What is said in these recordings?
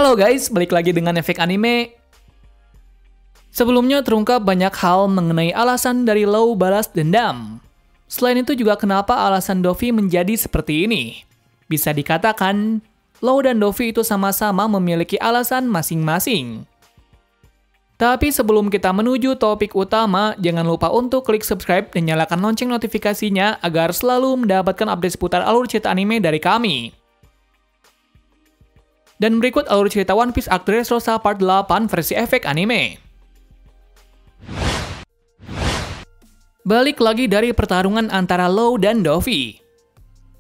Halo guys, balik lagi dengan Efek Anime. Sebelumnya terungkap banyak hal mengenai alasan dari Law balas dendam. Selain itu juga kenapa alasan Dovi menjadi seperti ini. Bisa dikatakan, Law dan Dovi itu sama-sama memiliki alasan masing-masing. Tapi sebelum kita menuju topik utama, jangan lupa untuk klik subscribe dan nyalakan lonceng notifikasinya agar selalu mendapatkan update seputar alur cerita anime dari kami. Dan berikut alur cerita One Piece Arc Dressrosa Part 8 versi Efek Anime. Balik lagi dari pertarungan antara Law dan Dovi.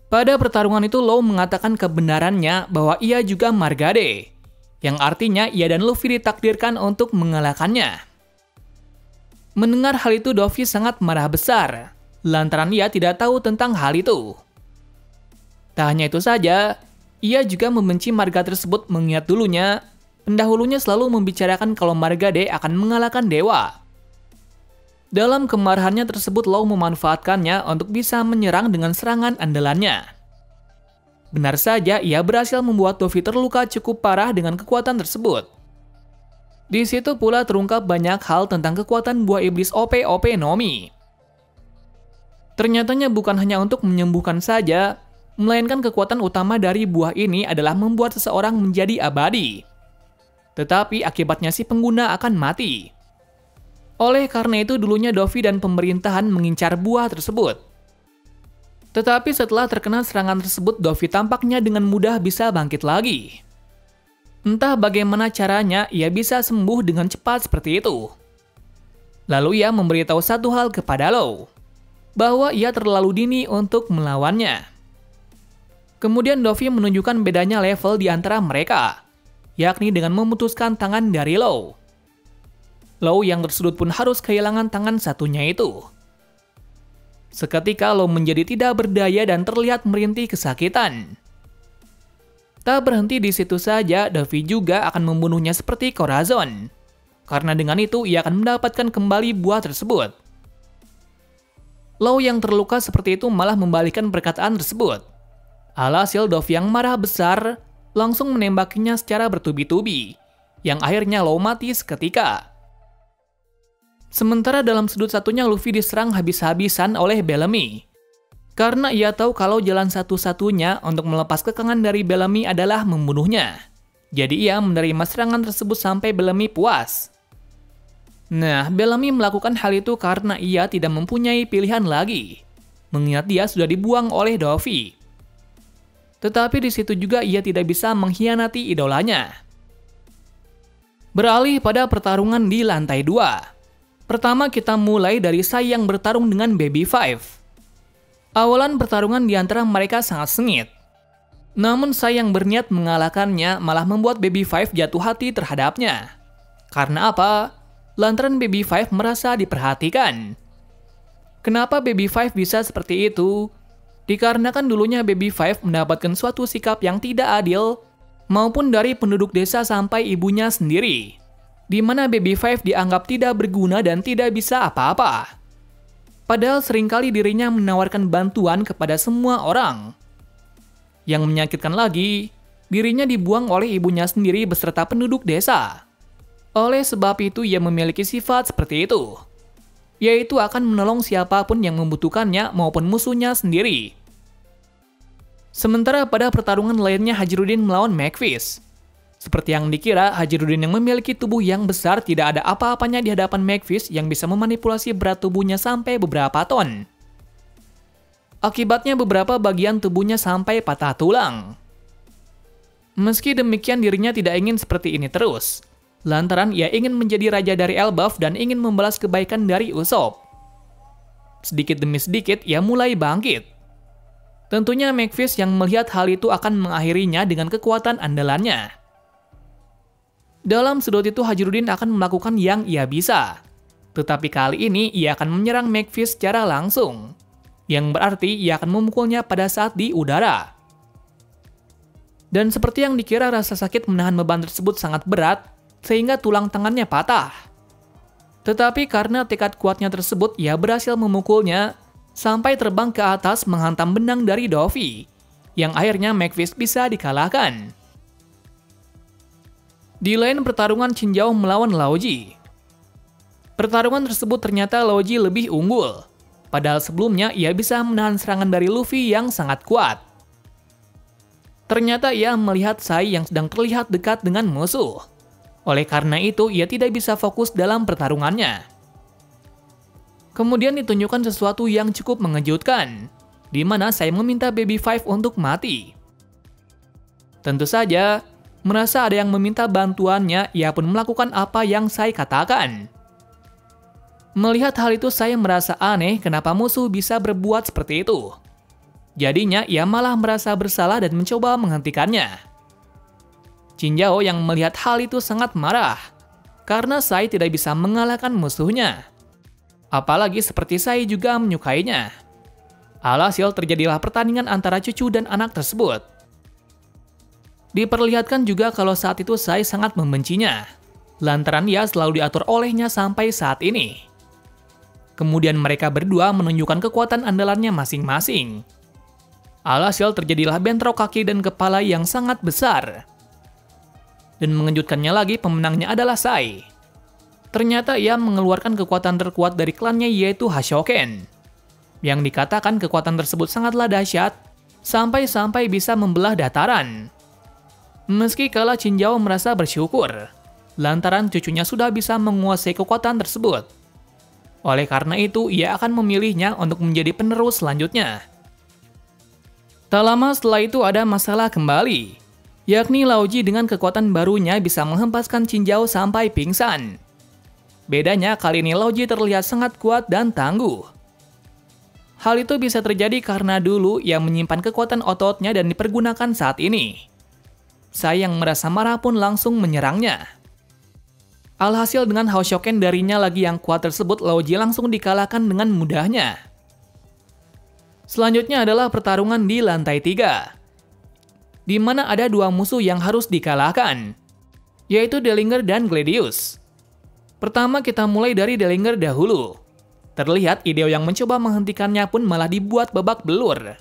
Pada pertarungan itu Law mengatakan kebenarannya bahwa ia juga Margade, yang artinya ia dan Luffy ditakdirkan untuk mengalahkannya. Mendengar hal itu Dovi sangat marah besar, lantaran ia tidak tahu tentang hal itu. Tak hanya itu saja, ia juga membenci marga tersebut mengingat dulunya, pendahulunya selalu membicarakan kalau Margade akan mengalahkan dewa. Dalam kemarahannya tersebut, Law memanfaatkannya untuk bisa menyerang dengan serangan andalannya. Benar saja, ia berhasil membuat Dovi terluka cukup parah dengan kekuatan tersebut. Di situ pula terungkap banyak hal tentang kekuatan buah iblis OP Nomi. Ternyatanya bukan hanya untuk menyembuhkan saja, melainkan kekuatan utama dari buah ini adalah membuat seseorang menjadi abadi. Tetapi akibatnya si pengguna akan mati. Oleh karena itu dulunya Dovi dan pemerintahan mengincar buah tersebut. Tetapi setelah terkena serangan tersebut, Dovi tampaknya dengan mudah bisa bangkit lagi. Entah bagaimana caranya ia bisa sembuh dengan cepat seperti itu. Lalu ia memberitahu satu hal kepada Law, bahwa ia terlalu dini untuk melawannya. Kemudian Dovi menunjukkan bedanya level di antara mereka, yakni dengan memutuskan tangan dari Law. Law yang tersudut pun harus kehilangan tangan satunya itu. Seketika Law menjadi tidak berdaya dan terlihat merintih kesakitan. Tak berhenti di situ saja, Dovi juga akan membunuhnya seperti Corazon. Karena dengan itu ia akan mendapatkan kembali buah tersebut. Law yang terluka seperti itu malah membalikkan perkataan tersebut. Alhasil Dovi yang marah besar langsung menembakinya secara bertubi-tubi, yang akhirnya Law mati seketika. Sementara dalam sudut satunya Luffy diserang habis-habisan oleh Bellamy. Karena ia tahu kalau jalan satu-satunya untuk melepas kekangan dari Bellamy adalah membunuhnya. Jadi ia menerima serangan tersebut sampai Bellamy puas. Nah, Bellamy melakukan hal itu karena ia tidak mempunyai pilihan lagi, mengingat dia sudah dibuang oleh Dovi. Tetapi di situ juga ia tidak bisa mengkhianati idolanya. Beralih pada pertarungan di lantai 2. Pertama kita mulai dari Sai yang bertarung dengan Baby Five. Awalan pertarungan di antara mereka sangat sengit. Namun Sai yang berniat mengalahkannya malah membuat Baby Five jatuh hati terhadapnya. Karena apa? Lantaran Baby Five merasa diperhatikan. Kenapa Baby Five bisa seperti itu? Dikarenakan dulunya Baby Five mendapatkan suatu sikap yang tidak adil, maupun dari penduduk desa sampai ibunya sendiri, di mana Baby Five dianggap tidak berguna dan tidak bisa apa-apa. Padahal seringkali dirinya menawarkan bantuan kepada semua orang. Yang menyakitkan lagi, dirinya dibuang oleh ibunya sendiri beserta penduduk desa. Oleh sebab itu ia memiliki sifat seperti itu, yaitu akan menolong siapapun yang membutuhkannya maupun musuhnya sendiri. Sementara pada pertarungan lainnya Hajirudin melawan Macfish. Seperti yang dikira, Hajirudin yang memiliki tubuh yang besar tidak ada apa-apanya di hadapan Macfish yang bisa memanipulasi berat tubuhnya sampai beberapa ton. Akibatnya beberapa bagian tubuhnya sampai patah tulang. Meski demikian dirinya tidak ingin seperti ini terus, lantaran ia ingin menjadi raja dari Elbaf dan ingin membalas kebaikan dari Usopp. Sedikit demi sedikit ia mulai bangkit. Tentunya Macfish yang melihat hal itu akan mengakhirinya dengan kekuatan andalannya. Dalam sudut itu Hajirudin akan melakukan yang ia bisa. Tetapi kali ini ia akan menyerang Macfish secara langsung, yang berarti ia akan memukulnya pada saat di udara. Dan seperti yang dikira, rasa sakit menahan beban tersebut sangat berat, sehingga tulang tangannya patah. Tetapi karena tekad kuatnya tersebut, ia berhasil memukulnya sampai terbang ke atas menghantam benang dari Dovi, yang akhirnya Macfish bisa dikalahkan. Di lain pertarungan Qin Zhao melawan Lao Ji. Pertarungan tersebut ternyata Lao Ji lebih unggul, padahal sebelumnya ia bisa menahan serangan dari Luffy yang sangat kuat. Ternyata ia melihat Sai yang sedang terlihat dekat dengan musuh. Oleh karena itu, ia tidak bisa fokus dalam pertarungannya. Kemudian ditunjukkan sesuatu yang cukup mengejutkan, di mana Sai meminta Baby Five untuk mati. Tentu saja, merasa ada yang meminta bantuannya, ia pun melakukan apa yang Sai katakan. Melihat hal itu, Sai merasa aneh kenapa musuh bisa berbuat seperti itu. Jadinya, ia malah merasa bersalah dan mencoba menghentikannya. Qin Zhao yang melihat hal itu sangat marah, karena Sai tidak bisa mengalahkan musuhnya. Apalagi seperti Sai juga menyukainya. Alhasil terjadilah pertandingan antara cucu dan anak tersebut. Diperlihatkan juga kalau saat itu Sai sangat membencinya, lantaran ia selalu diatur olehnya sampai saat ini. Kemudian mereka berdua menunjukkan kekuatan andalannya masing-masing. Alhasil terjadilah bentrok kaki dan kepala yang sangat besar. Dan mengejutkannya lagi, pemenangnya adalah Sai. Ternyata ia mengeluarkan kekuatan terkuat dari klannya, yaitu Hashoken. Yang dikatakan kekuatan tersebut sangatlah dahsyat, sampai-sampai bisa membelah dataran. Meski kala Qin Zhao merasa bersyukur, lantaran cucunya sudah bisa menguasai kekuatan tersebut. Oleh karena itu, ia akan memilihnya untuk menjadi penerus selanjutnya. Tak lama setelah itu ada masalah kembali, yakni Lao Ji dengan kekuatan barunya bisa menghempaskan Qin Zhao sampai pingsan. Bedanya kali ini Lao Ji terlihat sangat kuat dan tangguh. Hal itu bisa terjadi karena dulu ia menyimpan kekuatan ototnya dan dipergunakan saat ini. Sai yang merasa marah pun langsung menyerangnya. Alhasil dengan Hashoken darinya lagi yang kuat tersebut, Lao Ji langsung dikalahkan dengan mudahnya. Selanjutnya adalah pertarungan di lantai 3, di mana ada dua musuh yang harus dikalahkan, yaitu Dellinger dan Gladius. Pertama kita mulai dari Dellinger dahulu. Terlihat Ideo yang mencoba menghentikannya pun malah dibuat babak belur.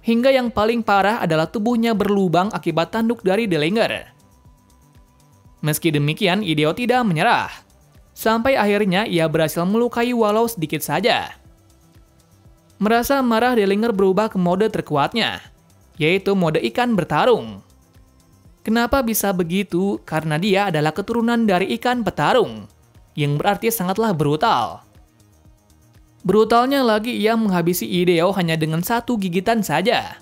Hingga yang paling parah adalah tubuhnya berlubang akibat tanduk dari Dellinger. Meski demikian, Ideo tidak menyerah. Sampai akhirnya ia berhasil melukai walau sedikit saja. Merasa marah, Dellinger berubah ke mode terkuatnya, yaitu mode ikan bertarung. Kenapa bisa begitu? Karena dia adalah keturunan dari ikan petarung, yang berarti sangatlah brutal. Brutalnya lagi, ia menghabisi Ideo hanya dengan satu gigitan saja.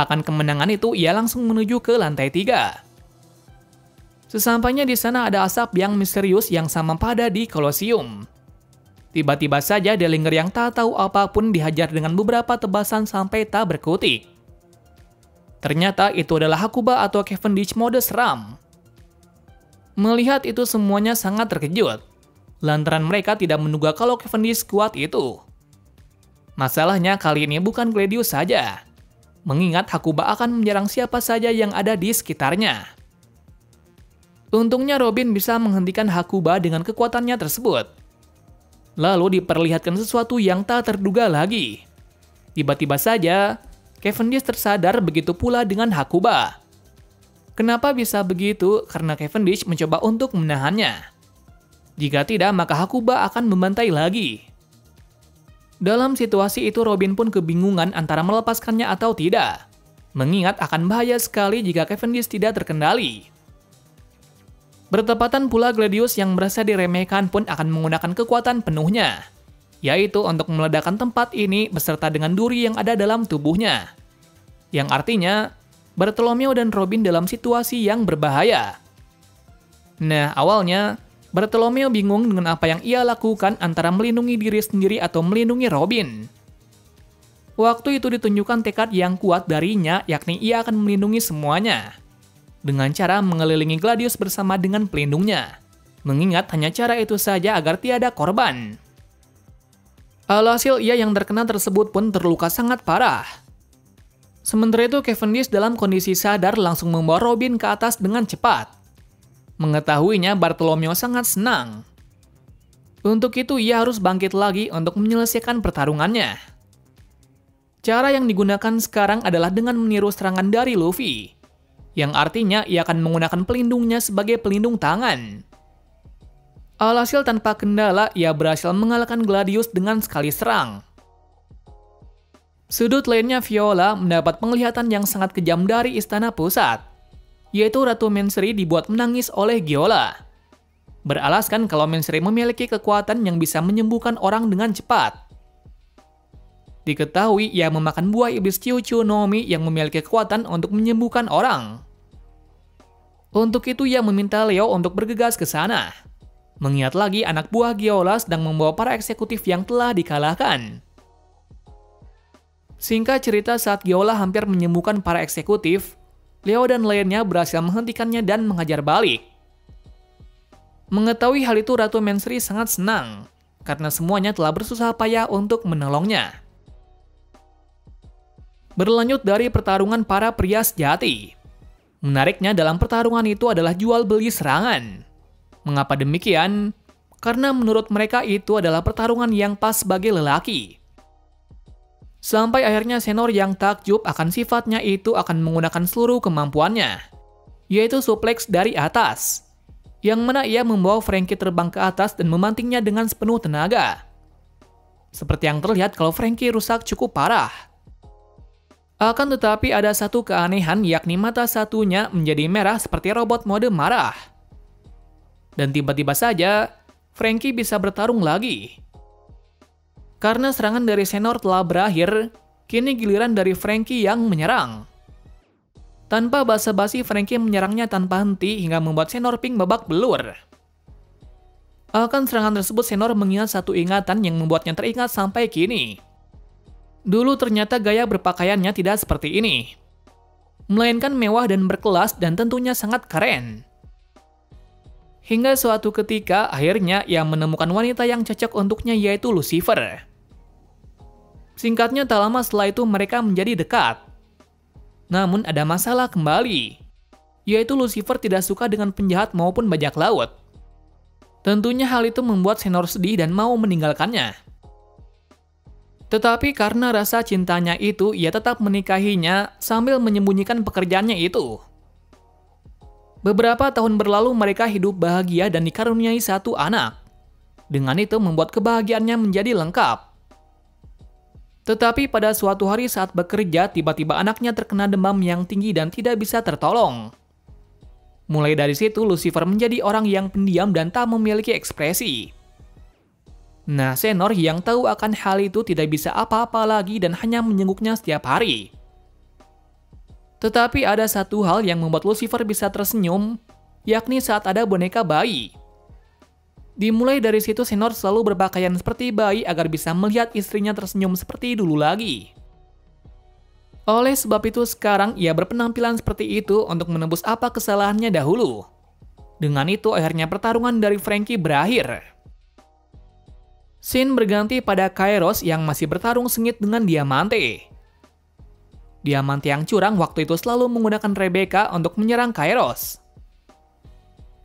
Akan kemenangan itu, ia langsung menuju ke lantai 3. Sesampainya di sana ada asap yang misterius yang sama pada di Kolosium. Tiba-tiba saja Dellinger yang tak tahu apapun dihajar dengan beberapa tebasan sampai tak berkutik. Ternyata itu adalah Hakuba atau Cavendish mode seram. Melihat itu semuanya sangat terkejut, lantaran mereka tidak menduga kalau Cavendish kuat itu. Masalahnya kali ini bukan Gladius saja, mengingat Hakuba akan menyerang siapa saja yang ada di sekitarnya. Untungnya Robin bisa menghentikan Hakuba dengan kekuatannya tersebut. Lalu diperlihatkan sesuatu yang tak terduga lagi. Tiba-tiba saja, Cavendish tersadar, begitu pula dengan Hakuba. Kenapa bisa begitu? Karena Cavendish mencoba untuk menahannya. Jika tidak, maka Hakuba akan membantai lagi. Dalam situasi itu, Robin pun kebingungan antara melepaskannya atau tidak, mengingat akan bahaya sekali jika Cavendish tidak terkendali. Bertepatan pula Gladius yang merasa diremehkan pun akan menggunakan kekuatan penuhnya, yaitu untuk meledakkan tempat ini beserta dengan duri yang ada dalam tubuhnya. Yang artinya, Bartolomeo dan Robin dalam situasi yang berbahaya. Nah, awalnya, Bartolomeo bingung dengan apa yang ia lakukan antara melindungi diri sendiri atau melindungi Robin. Waktu itu ditunjukkan tekad yang kuat darinya, yakni ia akan melindungi semuanya dengan cara mengelilingi Gladius bersama dengan pelindungnya, mengingat hanya cara itu saja agar tiada korban. Alhasil ia yang terkena tersebut pun terluka sangat parah. Sementara itu Cavendish dalam kondisi sadar langsung membawa Robin ke atas dengan cepat. Mengetahuinya, Bartolomeo sangat senang. Untuk itu ia harus bangkit lagi untuk menyelesaikan pertarungannya. Cara yang digunakan sekarang adalah dengan meniru serangan dari Luffy. yang artinya ia akan menggunakan pelindungnya sebagai pelindung tangan. Alhasil tanpa kendala, ia berhasil mengalahkan Gladius dengan sekali serang. Sudut lainnya Viola mendapat penglihatan yang sangat kejam dari istana pusat, yaitu Ratu Mensri dibuat menangis oleh Giola. Beralaskan kalau Mensri memiliki kekuatan yang bisa menyembuhkan orang dengan cepat. Diketahui ia memakan buah iblis Ciu-Ciu no Mi yang memiliki kekuatan untuk menyembuhkan orang. Untuk itu ia meminta Leo untuk bergegas ke sana. Mengingat lagi anak buah Giola sedang membawa para eksekutif yang telah dikalahkan. Singkat cerita, saat Giola hampir menyembuhkan para eksekutif, Leo dan lainnya berhasil menghentikannya dan menghajar balik. Mengetahui hal itu, Ratu Mensri sangat senang, karena semuanya telah bersusah payah untuk menolongnya. Berlanjut dari pertarungan para pria sejati. Menariknya dalam pertarungan itu adalah jual beli serangan. Mengapa demikian? Karena menurut mereka itu adalah pertarungan yang pas sebagai lelaki. Sampai akhirnya Senor yang takjub akan sifatnya itu akan menggunakan seluruh kemampuannya, yaitu suplex dari atas, yang mana ia membawa Frankie terbang ke atas dan memantingnya dengan sepenuh tenaga. Seperti yang terlihat kalau Frankie rusak cukup parah. Akan tetapi ada satu keanehan, yakni mata satunya menjadi merah seperti robot mode marah. Dan tiba-tiba saja, Frankie bisa bertarung lagi. Karena serangan dari Senor telah berakhir, kini giliran dari Frankie yang menyerang. Tanpa basa-basi, Frankie menyerangnya tanpa henti hingga membuat Senor Pink babak belur. Akan serangan tersebut, Senor mengingat satu ingatan yang membuatnya teringat sampai kini. Dulu ternyata gaya berpakaiannya tidak seperti ini, melainkan mewah dan berkelas dan tentunya sangat keren. Hingga suatu ketika, akhirnya ia menemukan wanita yang cocok untuknya, yaitu Lucifer. Singkatnya, tak lama setelah itu mereka menjadi dekat. Namun ada masalah kembali, yaitu Lucifer tidak suka dengan penjahat maupun bajak laut. Tentunya hal itu membuat Senor sedih dan mau meninggalkannya. Tetapi karena rasa cintanya itu, ia tetap menikahinya sambil menyembunyikan pekerjaannya itu. Beberapa tahun berlalu mereka hidup bahagia dan dikaruniai satu anak. Dengan itu membuat kebahagiaannya menjadi lengkap. Tetapi pada suatu hari saat bekerja, tiba-tiba anaknya terkena demam yang tinggi dan tidak bisa tertolong. Mulai dari situ, Lucifer menjadi orang yang pendiam dan tak memiliki ekspresi. Nah, Senor yang tahu akan hal itu tidak bisa apa-apa lagi dan hanya menjenguknya setiap hari. Tetapi ada satu hal yang membuat Lucifer bisa tersenyum, yakni saat ada boneka bayi. Dimulai dari situ, Senor selalu berpakaian seperti bayi agar bisa melihat istrinya tersenyum seperti dulu lagi. Oleh sebab itu sekarang ia berpenampilan seperti itu untuk menebus apa kesalahannya dahulu. Dengan itu akhirnya pertarungan dari Frankie berakhir. Scene berganti pada Kairos yang masih bertarung sengit dengan Diamante. Diamante yang curang waktu itu selalu menggunakan Rebecca untuk menyerang Kairos.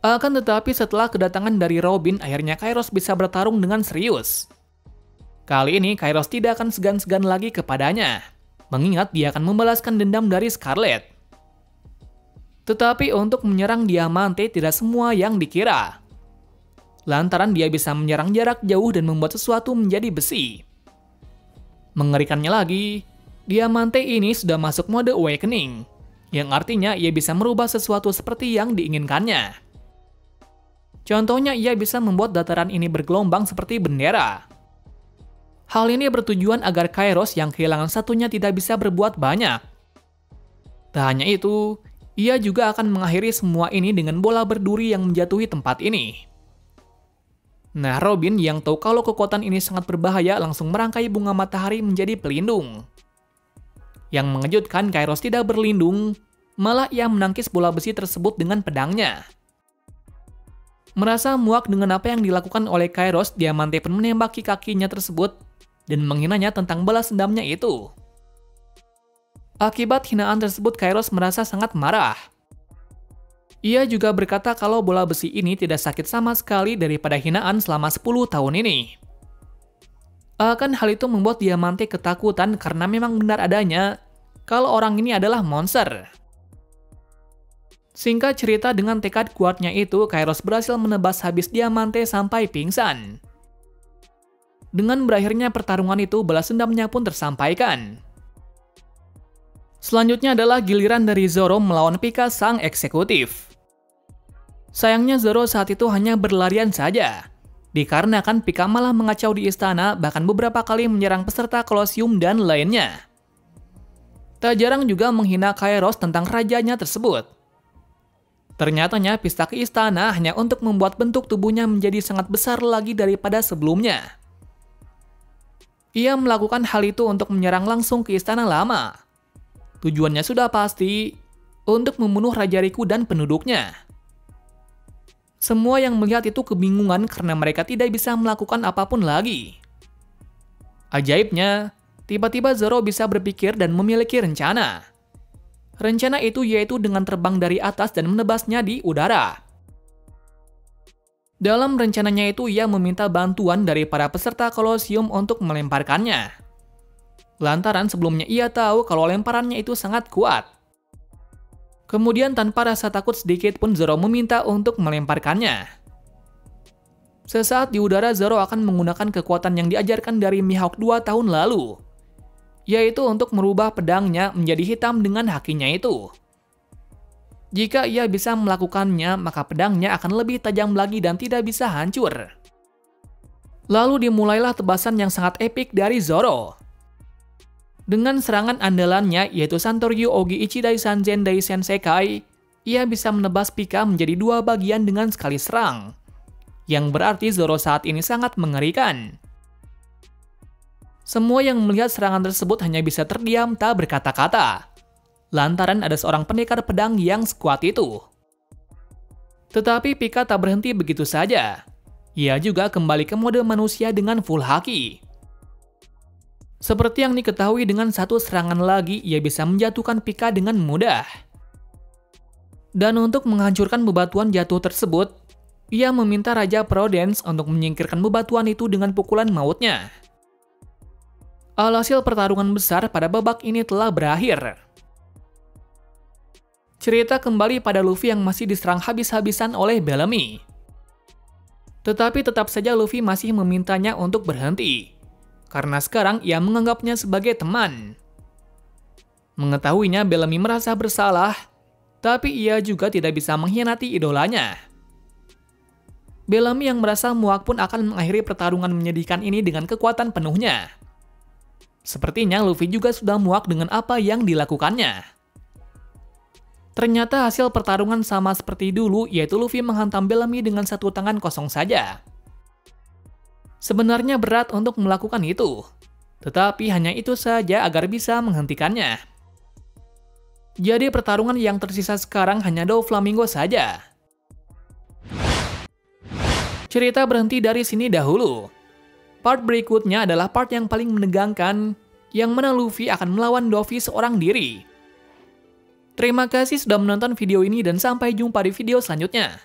Akan tetapi setelah kedatangan dari Robin, akhirnya Kairos bisa bertarung dengan serius. Kali ini Kairos tidak akan segan-segan lagi kepadanya, mengingat dia akan membalaskan dendam dari Scarlet. Tetapi untuk menyerang Diamante tidak semua yang dikira. Lantaran dia bisa menyerang jarak jauh dan membuat sesuatu menjadi besi. Mengerikannya lagi, Diamante ini sudah masuk mode Awakening, yang artinya ia bisa merubah sesuatu seperti yang diinginkannya. Contohnya, ia bisa membuat dataran ini bergelombang seperti bendera. Hal ini bertujuan agar Kairos yang kehilangan satunya tidak bisa berbuat banyak. Tak hanya itu, ia juga akan mengakhiri semua ini dengan bola berduri yang menjatuhi tempat ini. Nah, Robin yang tahu kalau kekuatan ini sangat berbahaya langsung merangkai bunga matahari menjadi pelindung. Yang mengejutkan, Kairos tidak berlindung, malah ia menangkis bola besi tersebut dengan pedangnya. Merasa muak dengan apa yang dilakukan oleh Kairos, Diamante pun menembaki kakinya tersebut dan menghinanya tentang balas dendamnya itu. Akibat hinaan tersebut, Kairos merasa sangat marah. Ia juga berkata kalau bola besi ini tidak sakit sama sekali daripada hinaan selama 10 tahun ini. Akan hal itu membuat Diamante ketakutan karena memang benar adanya kalau orang ini adalah monster. Singkat cerita, dengan tekad kuatnya itu, Kairos berhasil menebas habis Diamante sampai pingsan. Dengan berakhirnya pertarungan itu, balas dendamnya pun tersampaikan. Selanjutnya adalah giliran dari Zoro melawan Pika sang eksekutif. Sayangnya Zoro saat itu hanya berlarian saja, dikarenakan Pika malah mengacau di istana, bahkan beberapa kali menyerang peserta Kolosium dan lainnya. Tak jarang juga menghina Kairos tentang rajanya tersebut. Ternyatanya pista ke istana hanya untuk membuat bentuk tubuhnya menjadi sangat besar lagi daripada sebelumnya. Ia melakukan hal itu untuk menyerang langsung ke istana lama. Tujuannya sudah pasti, untuk membunuh Raja Riku dan penduduknya. Semua yang melihat itu kebingungan karena mereka tidak bisa melakukan apapun lagi. Ajaibnya, tiba-tiba Zoro bisa berpikir dan memiliki rencana. Rencana itu yaitu dengan terbang dari atas dan menebasnya di udara. Dalam rencananya itu, ia meminta bantuan dari para peserta Kolosium untuk melemparkannya. Lantaran sebelumnya ia tahu kalau lemparannya itu sangat kuat. Kemudian tanpa rasa takut sedikit pun Zoro meminta untuk melemparkannya. Sesaat di udara, Zoro akan menggunakan kekuatan yang diajarkan dari Mihawk 2 tahun lalu, yaitu untuk merubah pedangnya menjadi hitam dengan hakinya itu. Jika ia bisa melakukannya, maka pedangnya akan lebih tajam lagi dan tidak bisa hancur. Lalu dimulailah tebasan yang sangat epik dari Zoro. Dengan serangan andalannya, yaitu Santoryu Ogi Ichidai Sanzen Dai Sensekai, ia bisa menebas Pika menjadi 2 bagian dengan sekali serang, yang berarti Zoro saat ini sangat mengerikan. Semua yang melihat serangan tersebut hanya bisa terdiam tak berkata-kata, lantaran ada seorang pendekar pedang yang sekuat itu. Tetapi Pika tak berhenti begitu saja. Ia juga kembali ke mode manusia dengan full haki. Seperti yang diketahui, dengan satu serangan lagi, ia bisa menjatuhkan Pika dengan mudah. Dan untuk menghancurkan bebatuan jatuh tersebut, ia meminta Raja Prodence untuk menyingkirkan bebatuan itu dengan pukulan mautnya. Alhasil pertarungan besar pada babak ini telah berakhir. Cerita kembali pada Luffy yang masih diserang habis-habisan oleh Bellamy. Tetapi tetap saja Luffy masih memintanya untuk berhenti, karena sekarang ia menganggapnya sebagai teman. Mengetahuinya, Bellamy merasa bersalah, tapi ia juga tidak bisa mengkhianati idolanya. Bellamy yang merasa muak pun akan mengakhiri pertarungan menyedihkan ini dengan kekuatan penuhnya. Sepertinya Luffy juga sudah muak dengan apa yang dilakukannya. Ternyata hasil pertarungan sama seperti dulu, yaitu Luffy menghantam Bellamy dengan satu tangan kosong saja. Sebenarnya berat untuk melakukan itu, tetapi hanya itu saja agar bisa menghentikannya. Jadi pertarungan yang tersisa sekarang hanya Doflamingo saja. Cerita berhenti dari sini dahulu. Part berikutnya adalah part yang paling menegangkan, yang mana Luffy akan melawan Dovi seorang diri. Terima kasih sudah menonton video ini dan sampai jumpa di video selanjutnya.